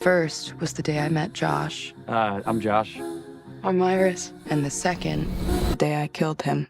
First was the day I met Josh. I'm Josh. I'm Iris. And the second, the day I killed him.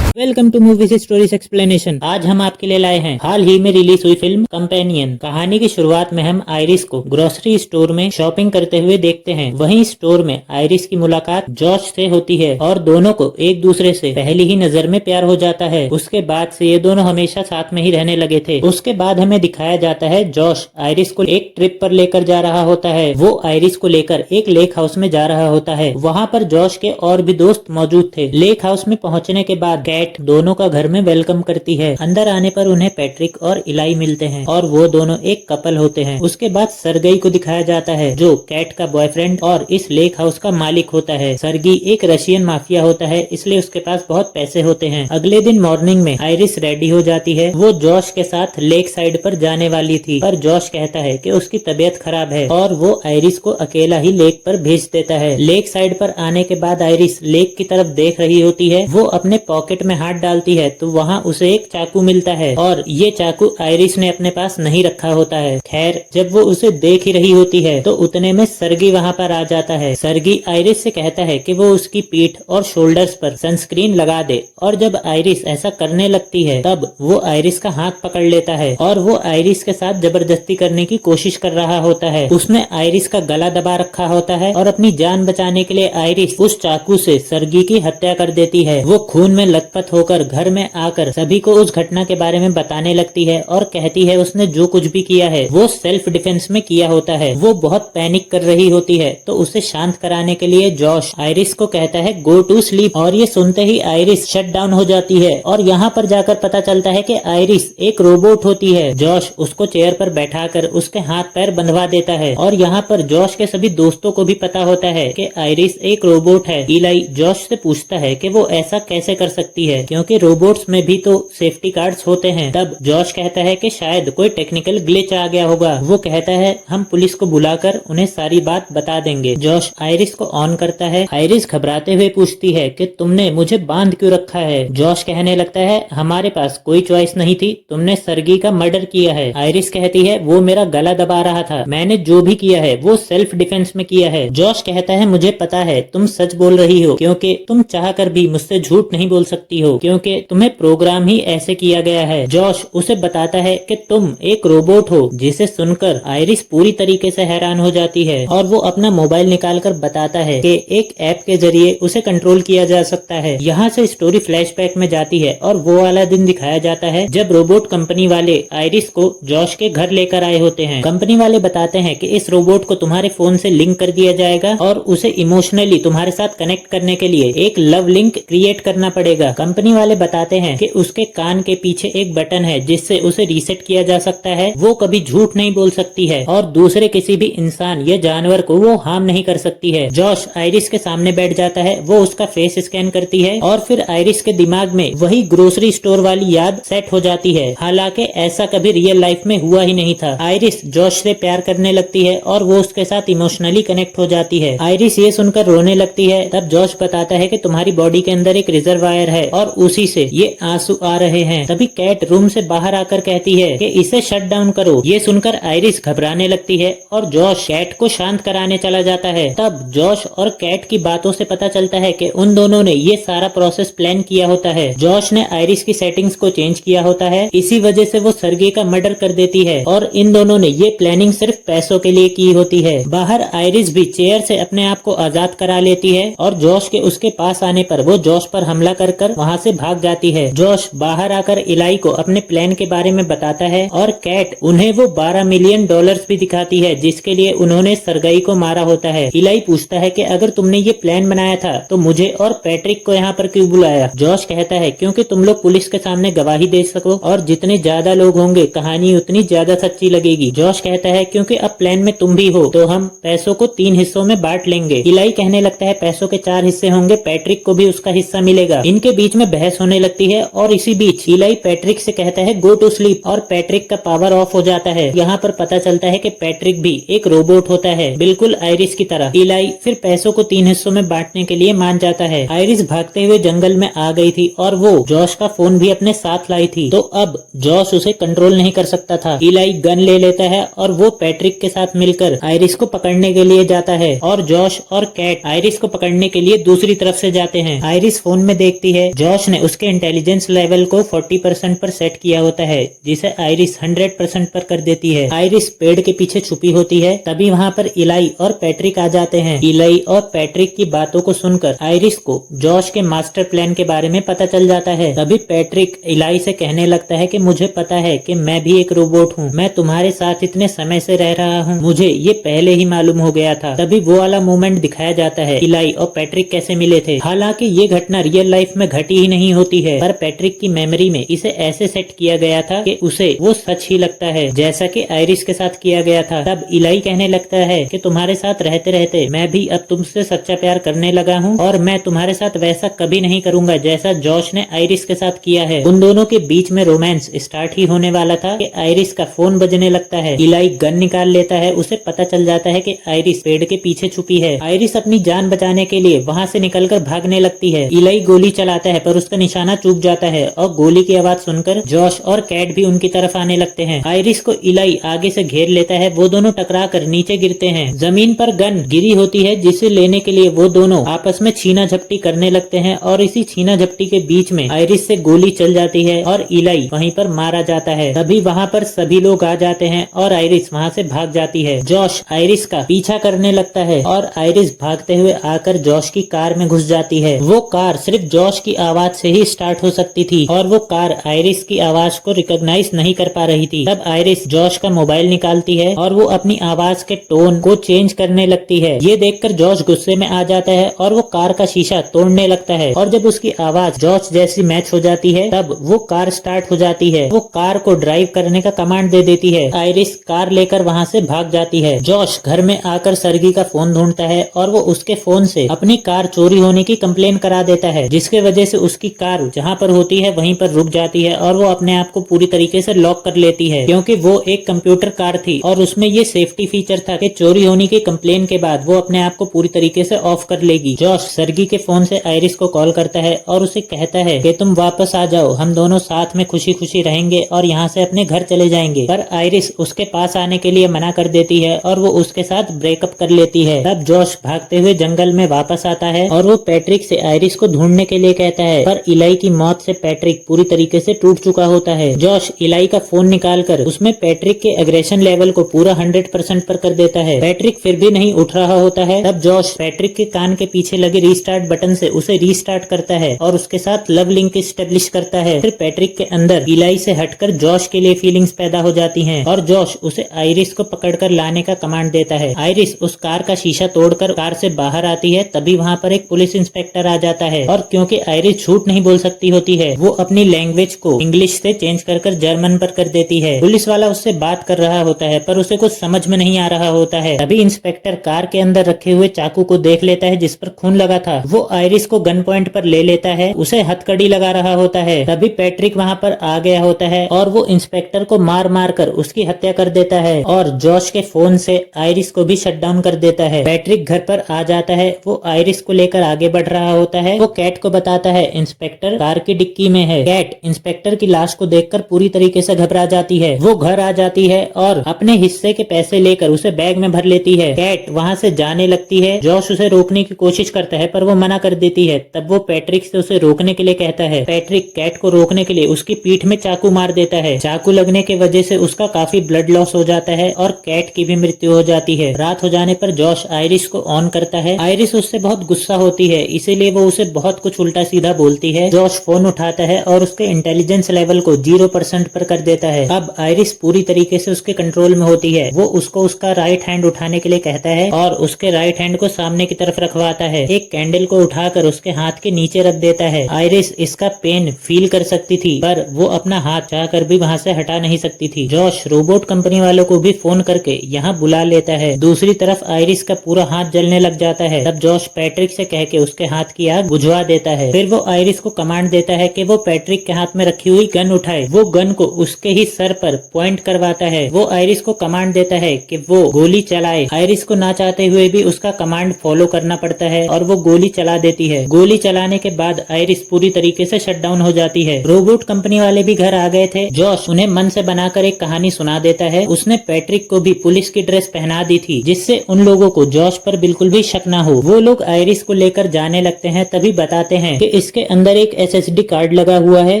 Welcome to movies stories explanation. आज हम आपके लिए लाए हैं हाल ही में release हुई film companion. कहानी की शुरुआत में हम आयरिस को ग्रोसरी स्टोर में शॉपिंग करते हुए देखते हैं। वहीं स्टोर में आयरिस की मुलाकात जॉश से होती है और दोनों को एक दूसरे से पहली ही नजर में प्यार हो जाता है। उसके बाद से ये दोनों हमेशा साथ में ही रहने लगे थे। उसके बाद हमें दिखाया जाता है जॉश आयरिस को एक ट्रिप पर लेकर जा रहा होता है। वो आयरिस को लेकर एक लेक हाउस में जा रहा होता है। वहाँ पर जॉश के और भी दोस्त मौजूद थे। लेक हाउस में पहुँचने के बाद कैट दोनों का घर में वेलकम करती है। अंदर आने पर उन्हें पैट्रिक और इलाई मिलते हैं और वो दोनों एक कपल होते हैं। उसके बाद सरगई को दिखाया जाता है जो कैट का बॉयफ्रेंड और इस लेक हाउस का मालिक होता है। सरगी एक रशियन माफिया होता है, इसलिए उसके पास बहुत पैसे होते हैं। अगले दिन मॉर्निंग में आयरिस रेडी हो जाती है। वो जॉश के साथ लेक साइड पर जाने वाली थी, पर जॉश कहता है कि उसकी तबीयत खराब है और वो आयरिस को अकेला ही लेक पर भेज देता है। लेक साइड पर आने के बाद आयरिस लेक की तरफ देख रही होती है। वो अपने पॉकेट में हाथ डालती है तो वहाँ उसे एक चाकू मिलता है और ये चाकू आयरिस ने अपने पास नहीं रखा होता है। खैर, जब वो उसे देख ही रही होती है तो उतने में सरगी वहाँ पर आ जाता है। सरगी आयरिस से कहता है कि वो उसकी पीठ और शोल्डर्स पर सनस्क्रीन लगा दे और जब आयरिस ऐसा करने लगती है तब वो आयरिस का हाथ पकड़ लेता है और वो आयरिस के साथ जबरदस्ती करने की कोशिश कर रहा होता है। उसने आयरिस का गला दबा रखा होता है और अपनी जान बचाने के लिए आयरिस उस चाकू से सरगी की हत्या कर देती है। वो खून में लथपथ होकर घर में आकर सभी को उस घटना के बारे में बताने लगती है और कहती है उसने जो कुछ भी किया है वो सेल्फ डिफेंस में किया होता है। वो बहुत पैनिक कर रही होती है तो उसे शांत कराने के लिए जॉश आयरिस को कहता है गो टू स्लीप और ये सुनते ही आयरिस शट डाउन हो जाती है और यहाँ पर जाकर पता चलता है कि आयरिस एक रोबोट होती है। जॉश उसको चेयर पर बैठाकर उसके हाथ पैर बंधवा देता है और यहाँ पर जॉश के सभी दोस्तों को भी पता होता है कि आयरिस एक रोबोट है। इलाई जॉश से पूछता है कि वो ऐसा कैसे कर सकती है क्योंकि रोबोट्स में भी तो सेफ्टी कार्ड्स होते हैं। तब जॉश कहता है कि शायद कोई टेक्निकल ग्लिच आ गया होगा। वो कहता है हम पुलिस को बुलाकर उन्हें सारी बात बता देंगे। जॉश आयरिस को ऑन करता है। आयरिस घबराते हुए पूछती है कि तुमने मुझे बांध क्यों रखा है। जॉश कहने लगता है हमारे पास कोई चॉइस नहीं थी, तुमने सरगी का मर्डर किया है। आयरिस कहती है वो मेरा गला दबा रहा था, मैंने जो भी किया है वो सेल्फ डिफेंस में किया है। जॉश कहता है मुझे पता है तुम सच बोल रही हो क्योंकि तुम चाहकर भी मुझसे झूठ नहीं बोल सकती हो क्योंकि तुम्हें प्रोग्राम ही ऐसे किया गया है। जॉश उसे बताता है कि तुम एक रोबोट हो, जिसे सुनकर आयरिस पूरी तरीके से हैरान हो जाती है और वो अपना मोबाइल निकालकर बताता है कि एक ऐप के जरिए उसे कंट्रोल किया जा सकता है। यहाँ से स्टोरी फ्लैशबैक में जाती है और वो वाला दिन दिखाया जाता है जब रोबोट कंपनी वाले आयरिस को जॉश के घर लेकर आए होते हैं। कंपनी वाले बताते हैं कि इस रोबोट को तुम्हारे फोन से लिंक कर दिया जाएगा और उसे इमोशनली तुम्हारे साथ कनेक्ट करने के लिए एक लव लिंक क्रिएट करना पड़ेगा। कंपनी वाले बताते हैं कि उसके कान के पीछे एक बटन है जिससे उसे रीसेट किया जा सकता है। वो कभी झूठ नहीं बोल सकती है और दूसरे किसी भी इंसान या जानवर को वो हार्म नहीं कर सकती है। जॉश आयरिस के सामने बैठ जाता है। वो उसका फेस स्कैन करती है और फिर आयरिस के दिमाग में वही ग्रोसरी स्टोर वाली याद सेट हो जाती है। हालांकि ऐसा कभी रियल लाइफ में हुआ ही नहीं था। आयरिस जॉश से प्यार करने लगती है और वो उसके साथ इमोशनली कनेक्ट हो जाती है। आयरिस ये सुनकर रोने लगती है। तब जॉश बताता है कि तुम्हारी बॉडी के अंदर एक रिजर्वायर है और उसी से ये आंसू आ रहे हैं। तभी कैट रूम से बाहर आकर कहती है कि इसे शट डाउन करो। ये सुनकर आयरिस घबराने लगती है और जॉश कैट को शांत कराने चला जाता है। तब जॉश और कैट की बातों से पता चलता है कि उन दोनों ने ये सारा प्रोसेस प्लान किया होता है। जॉश ने आयरिस की सेटिंग्स को चेंज किया होता है, इसी वजह से वो सरगी का मर्डर कर देती है और इन दोनों ने ये प्लानिंग सिर्फ पैसों के लिए की होती है। बाहर आयरिस भी चेयर से अपने आप को आजाद करा लेती है और जॉश के उसके पास आने पर वो जॉश पर हमला कर वहाँ से भाग जाती है। जॉश बाहर आकर इलाई को अपने प्लान के बारे में बताता है और कैट उन्हें वो $12 मिलियन भी दिखाती है जिसके लिए उन्होंने सरगई को मारा होता है। इलाई पूछता है कि अगर तुमने ये प्लान बनाया था तो मुझे और पैट्रिक को यहाँ पर क्यों बुलाया। जॉश कहता है क्योंकि तुम लोग पुलिस के सामने गवाही दे सको और जितने ज्यादा लोग होंगे कहानी उतनी ज्यादा सच्ची लगेगी। जॉश कहता है क्योंकि अब प्लान में तुम भी हो तो हम पैसों को 3 हिस्सों में बांट लेंगे। इलाई कहने लगता है पैसों के 4 हिस्से होंगे, पैट्रिक को भी उसका हिस्सा मिलेगा। इनके बीच में बहस होने लगती है और इसी बीच इलाई पैट्रिक से कहता है गो टू स्लीप और पैट्रिक का पावर ऑफ हो जाता है। यहाँ पर पता चलता है कि पैट्रिक भी एक रोबोट होता है, बिल्कुल आयरिस की तरह। इलाई फिर पैसों को 3 हिस्सों में बांटने के लिए मान जाता है। आयरिस भागते हुए जंगल में आ गई थी और वो जॉश का फोन भी अपने साथ लाई थी, तो अब जॉश उसे कंट्रोल नहीं कर सकता था। इलाई गन ले लेता है और वो पैट्रिक के साथ मिलकर आयरिस को पकड़ने के लिए जाता है और जॉश और कैट आयरिस को पकड़ने के लिए दूसरी तरफ से जाते हैं। आयरिस फोन में देखती है जॉश ने उसके इंटेलिजेंस लेवल को 40% पर सेट किया होता है, जिसे आयरिस 100% पर कर देती है। आयरिस पेड़ के पीछे छुपी होती है, तभी वहाँ पर इलाई और पैट्रिक आ जाते हैं। इलाई और पैट्रिक की बातों को सुनकर आयरिस को जॉश के मास्टर प्लान के बारे में पता चल जाता है। तभी पैट्रिक इलाई से कहने लगता है कि मुझे पता है कि मैं भी एक रोबोट हूँ, मैं तुम्हारे साथ इतने समय से रह रहा हूँ, मुझे ये पहले ही मालूम हो गया था। तभी वो वाला मोमेंट दिखाया जाता है, इलाई और पैट्रिक कैसे मिले थे। हालांकि ये घटना रियल लाइफ में घटी ही नहीं होती है, पर पैट्रिक की मेमोरी में इसे ऐसे सेट किया गया था कि उसे वो सच ही लगता है, जैसा कि आयरिस के साथ किया गया था। तब इलाई कहने लगता है कि तुम्हारे साथ रहते रहते मैं भी अब तुमसे सच्चा प्यार करने लगा हूँ और मैं तुम्हारे साथ वैसा कभी नहीं करूंगा जैसा जॉश ने आयरिस के साथ किया है। उन दोनों के बीच में रोमांस स्टार्ट ही होने वाला था कि आयरिस का फोन बजने लगता है। इलाई गन निकाल लेता है, उसे पता चल जाता है कि आयरिस पेड़ के पीछे छुपी है। आयरिस अपनी जान बचाने के लिए वहाँ से निकलकर भागने लगती है। इलाई गोली चलाता है पर उसका निशाना चूक जाता है और गोली की आवाज सुनकर जॉश और कैट भी उनकी तरफ आने लगते हैं। आयरिस को इलाई आगे से घेर लेता है, वो दोनों टकरा कर नीचे गिरते हैं। जमीन पर गन गिरी होती है जिसे लेने के लिए वो दोनों आपस में छीना झपटी करने लगते हैं और इसी छीना झपटी के बीच में आयरिस से गोली चल जाती है और इलाई वहीं पर मारा जाता है। तभी वहाँ पर सभी लोग आ जाते हैं और आयरिस वहाँ से भाग जाती है। जॉश आयरिस का पीछा करने लगता है और आयरिस भागते हुए आकर जॉश की कार में घुस जाती है। वो कार सिर्फ जॉश की आवाज से ही स्टार्ट हो सकती थी और वो कार आयरिस की आवाज को रिकॉग्नाइज नहीं कर पा रही थी। तब आयरिस जॉश का मोबाइल निकालती है और वो अपनी आवाज के टोन को चेंज करने लगती है। ये देखकर जॉश गुस्से में आ जाता है और वो कार का शीशा तोड़ने लगता है और जब उसकी आवाज जॉश जैसी मैच हो जाती है तब वो कार स्टार्ट हो जाती है। वो कार को ड्राइव करने का कमांड दे देती है। आयरिस कार लेकर वहाँ से भाग जाती है। जॉश घर में आकर सर्गी का फोन ढूंढता है और वो उसके फोन से अपनी कार चोरी होने की कंप्लेन करा देता है, जिसके वजह से उसकी कार जहाँ पर होती है वहीं पर रुक जाती है और वो अपने आप को पूरी तरीके से लॉक कर लेती है, क्योंकि वो एक कंप्यूटर कार थी और उसमें ये सेफ्टी फीचर था कि चोरी होने की कंप्लेन के बाद वो अपने आप को पूरी तरीके से ऑफ कर लेगी। जॉश सर्गी के फोन से आयरिस को कॉल करता है और उसे कहता है कि तुम वापस आ जाओ, हम दोनों साथ में खुशी खुशी रहेंगे और यहाँ से अपने घर चले जाएंगे। पर आयरिस उसके पास आने के लिए मना कर देती है और वो उसके साथ ब्रेकअप कर लेती है। तब जॉश भागते हुए जंगल में वापस आता है और वो पैट्रिक से आयरिस को ढूंढने के लिए कहता है, पर इलाई की मौत से पैट्रिक पूरी तरीके से टूट चुका होता है। जॉश इलाई का फोन निकालकर उसमें पैट्रिक के एग्रेशन लेवल को पूरा 100% पर कर देता है। पैट्रिक फिर भी नहीं उठ रहा होता है। तब जॉश पैट्रिक के कान के पीछे लगे रीस्टार्ट बटन से उसे रीस्टार्ट करता है और उसके साथ लव लिंक एस्टेब्लिश करता है। फिर पैट्रिक के अंदर इलाई से हटकर जॉश के लिए फीलिंग्स पैदा हो जाती हैं और जॉश उसे आयरिस को पकड़कर लाने का कमांड देता है। आयरिस उस कार का शीशा तोड़कर कार से बाहर आती है। तभी वहाँ पर एक पुलिस इंस्पेक्टर आ जाता है और क्योंकि आयरिस झूठ नहीं बोल सकती होती है, वो अपनी लैंग्वेज को इंग्लिश से चेंज कर जर्मन पर कर देती है। पुलिस वाला उससे बात कर रहा होता है पर उसे कुछ समझ में नहीं आ रहा होता है। तभी इंस्पेक्टर कार के अंदर रखे हुए चाकू को देख लेता है जिस पर खून लगा था। वो आयरिस को गन पॉइंट पर ले लेता है, उसे हथकड़ी लगा रहा होता है। तभी पैट्रिक वहाँ पर आ गया होता है और वो इंस्पेक्टर को मार मार कर उसकी हत्या कर देता है और जॉश के फोन से आयरिस को भी शट डाउन कर देता है। पैट्रिक घर पर आ जाता है, वो आयरिस को लेकर आगे बढ़ रहा होता है। वो कैट को बताता है इंस्पेक्टर कार की डिक्की में है। कैट इंस्पेक्टर की लाश को देखकर पूरी तरीके से घबरा जाती है। वो घर आ जाती है और अपने हिस्से के पैसे लेकर उसे बैग में भर लेती है। कैट वहाँ से जाने लगती है। जॉश उसे रोकने की कोशिश करता है पर वो मना कर देती है। तब वो पैट्रिक से उसे रोकने के लिए कहता है। पैट्रिक कैट को रोकने के लिए उसकी पीठ में चाकू मार देता है। चाकू लगने की वजह से उसका काफी ब्लड लॉस हो जाता है और कैट की भी मृत्यु हो जाती है। रात हो जाने पर जॉश आयरिस को ऑन करता है। आयरिस उससे बहुत गुस्सा होती है, इसीलिए वो उसे बहुत कुछ उल्टा सीधा बोलती है। जॉश फोन उठाता है और उसके इंटेलिजेंस लेवल को 0% पर कर देता है। अब आयरिस पूरी तरीके से उसके कंट्रोल में होती है। वो उसको उसका राइट हैंड उठाने के लिए कहता है और उसके राइट हैंड को सामने की तरफ रखवाता है। एक कैंडल को उठाकर उसके हाथ के नीचे रख देता है। आयरिस इसका पेन फील कर सकती थी पर वो अपना हाथ चाहकर भी वहाँ से हटा नहीं सकती थी। जॉश रोबोट कंपनी वालों को भी फोन करके यहाँ बुला लेता है। दूसरी तरफ आयरिस का पूरा हाथ जलने लग जाता है। तब जॉश पैट्रिक से कह के उसके हाथ की आग बुझवा देता है। फिर वो वो आयरिस को कमांड देता है कि वो पैट्रिक के हाथ में रखी हुई गन उठाए। वो गन को उसके ही सर पर पॉइंट करवाता है। वो आयरिस को कमांड देता है कि वो गोली चलाए। आयरिस को ना चाहते हुए भी उसका कमांड फॉलो करना पड़ता है और वो गोली चला देती है। गोली चलाने के बाद आयरिस पूरी तरीके से शट डाउन हो जाती है। रोबोट कंपनी वाले भी घर आ गए थे। जॉश उन्हें मन से बनाकर एक कहानी सुना देता है। उसने पैट्रिक को भी पुलिस की ड्रेस पहना दी थी, जिससे उन लोगों को जॉश पर बिल्कुल भी शक ना हो। वो लोग आयरिस को लेकर जाने लगते हैं। तभी बताते हैं कि इसके अंदर एक SSD कार्ड लगा हुआ है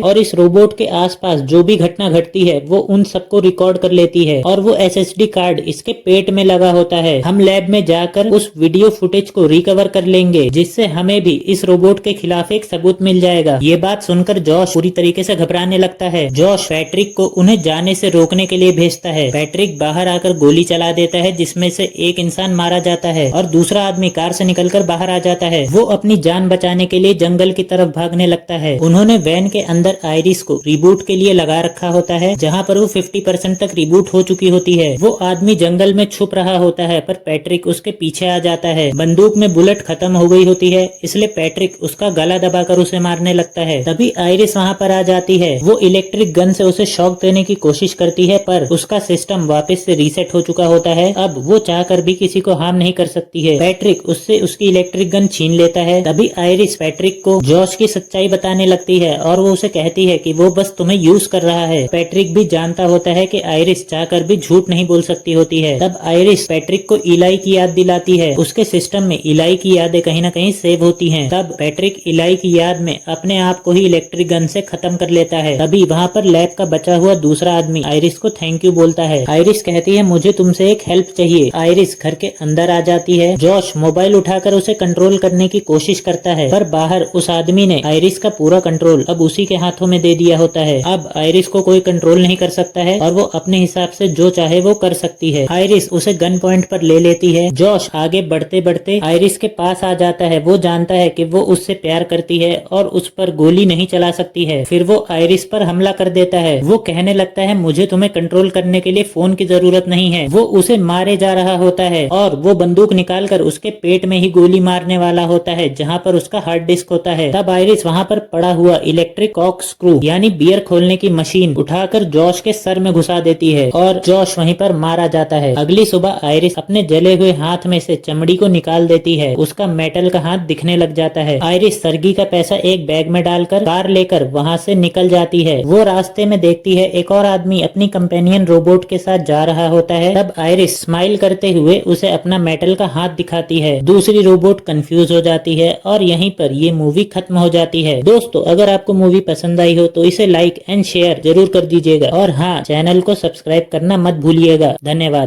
और इस रोबोट के आसपास जो भी घटना घटती है वो उन सबको रिकॉर्ड कर लेती है और वो SSD कार्ड इसके पेट में लगा होता है। हम लैब में जाकर उस वीडियो फुटेज को रिकवर कर लेंगे, जिससे हमें भी इस रोबोट के खिलाफ एक सबूत मिल जाएगा। ये बात सुनकर जॉश पूरी तरीके से घबराने लगता है। जॉश पैट्रिक को उन्हें जाने से रोकने के लिए भेजता है। पैट्रिक बाहर आकर गोली चला देता है, जिसमें से एक इंसान मारा जाता है और दूसरा आदमी कार से निकलकर बाहर आ जाता है। वो अपनी जान बचाने के लिए जंगल की तरफ भागने लगता है। उन्होंने वैन के अंदर आयरिस को रिबूट के लिए लगा रखा होता है, जहाँ पर वो 50% तक रिबूट हो चुकी होती है। वो आदमी जंगल में छुप रहा होता है, पर पैट्रिक उसके पीछे आ जाता है। बंदूक में बुलेट खत्म हो गई होती है, इसलिए पैट्रिक उसका गला दबाकर उसे मारने लगता है। तभी आयरिस वहाँ पर आ जाती है। वो इलेक्ट्रिक गन से उसे शॉक देने की कोशिश करती है, पर उसका सिस्टम वापस से रीसेट हो चुका होता है। अब वो चाहकर भी किसी को हार्म नहीं कर सकती है। पैट्रिक उससे उसकी इलेक्ट्रिक गन छीन लेता है। तभी आयरिस पैट्रिक को जॉश की सच्चाई बताने लगती है और वो उसे कहती है कि वो बस तुम्हें यूज कर रहा है। पैट्रिक भी जानता होता है कि आयरिस चाहकर भी झूठ नहीं बोल सकती होती है। तब आयरिस पैट्रिक को इलाई की याद दिलाती है। उसके सिस्टम में इलाई की यादें कहीं न कहीं सेव होती हैं। तब पैट्रिक इलाई की याद में अपने आप को ही इलेक्ट्रिक गन से खत्म कर लेता है। तभी वहाँ पर लैब का बचा हुआ दूसरा आदमी आयरिस को थैंक यू बोलता है। आयरिस कहती है मुझे तुमसे एक हेल्प चाहिए। आयरिस घर के अंदर आ जाती है। जॉश मोबाइल उठाकर उसे कंट्रोल करने की कोशिश करता है, पर बाहर उस आदमी ने आयरिस का पूरा कंट्रोल अब उसी के हाथों में दे दिया होता है। अब आयरिस को कोई कंट्रोल नहीं कर सकता है और वो अपने हिसाब से जो चाहे वो कर सकती है। आयरिस उसे गन पॉइंट पर ले लेती है। जॉश आगे बढ़ते बढ़ते आयरिस के पास आ जाता है। वो जानता है कि वो उससे प्यार करती है और उस पर गोली नहीं चला सकती है। फिर वो आयरिस पर हमला कर देता है। वो कहने लगता है मुझे तुम्हें कंट्रोल करने के लिए फोन की जरूरत नहीं है। वो उसे मारे जा रहा होता है और वो बंदूक निकालकर उसके पेट में ही गोली मारने वाला होता है, जहाँ पर उसका हार्ड डिस्क होता है। तब आयरिस वहाँ पर पड़ा हुआ इलेक्ट्रिक कॉक स्क्रू यानी बियर खोलने की मशीन उठाकर जॉश के सर में घुसा देती है और जॉश वहीं पर मारा जाता है। अगली सुबह आयरिस अपने जले हुए हाथ में से चमड़ी को निकाल देती है। उसका मेटल का हाथ दिखने लग जाता है। आयरिस सरगी का पैसा एक बैग में डालकर कार लेकर वहाँ से निकल जाती है। वो रास्ते में देखती है एक और आदमी अपनी कंपेनियन रोबोट के साथ जा रहा होता है। तब आयरिस स्माइल करते हुए उसे अपना मेटल का हाथ दिखाती है। दूसरी रोबोट कंफ्यूज हो जाती है और यहीं पर ये मूवी खत्म हो जाती है। दोस्तों, अगर आपको मूवी पसंद आई हो तो इसे लाइक एंड शेयर जरूर कर दीजिएगा और हाँ, चैनल को सब्सक्राइब करना मत भूलिएगा। धन्यवाद।